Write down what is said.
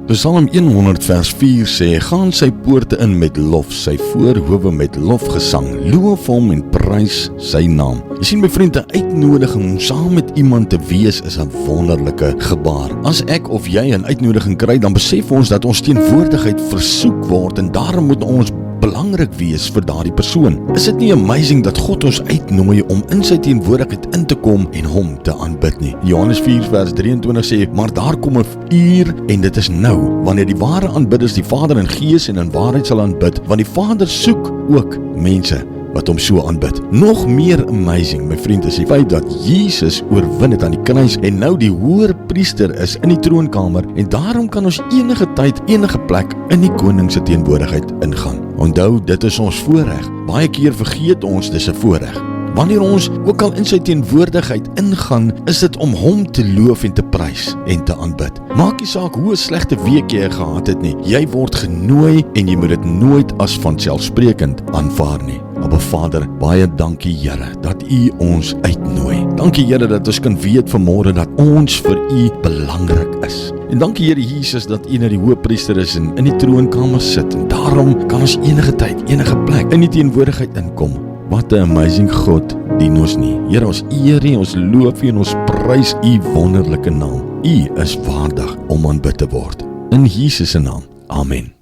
Psalm 100 vers 4 sê, gaan sy poorte in met lof, sy voorhoewe met lofgesang, loof hom en prys sy naam. Jy sien my vriend, 'n uitnodiging om saam met iemand te wees is 'n wonderlike gebaar. As ek of jy 'n uitnodiging kry, dan besef ons dat ons teenwoordigheid versoek word en daarom moet ons belangrik wees vir daardie persoon. Is dit nie amazing dat God ons uitnooi om in sy teenwoordigheid in te kom en hom te aanbid nie? Johannes 4 vers 23 sê, maar daar kom 'n uur en dit is nou, wanneer die ware aanbidders die Vader in gees en in waarheid sal aanbid, want die Vader soek ook mense wat hom so aanbid. Nog meer amazing, my vriend, is die feit dat Jesus oorwin het aan die kruis en nou die hoër priester is in die troonkamer en daarom kan ons enige tyd, enige plek in die koning se teenwoordigheid ingaan. Onthou, dit is ons voorreg. Baie keer vergeet ons dis 'n voorreg. Wanneer ons ook al in sy teenwoordigheid ingaan, is dit om hom te loof en te prys en te aanbid. Maak nie saak hoe 'n slegte week jy gehad het nie. Jy word genooi en jy moet dit nooit as vanselfsprekend aanvaar nie. Maar Vader, baie dankie Here dat U ons uitnooi. Dankie Here dat ons kan weet vanmôre dat ons vir U belangrik is. En dankie Here Jesus dat U na die hoëpriester is en in die troonkamer sit en daarom kan ons enige tyd, enige plek in die teenwoordigheid inkom. Wat 'n amazing God dien ons nie. Here, ons eer U, ons loof U en ons prys U wonderlike naam. U is waardig om aanbid te word. In Jesus se naam. Amen.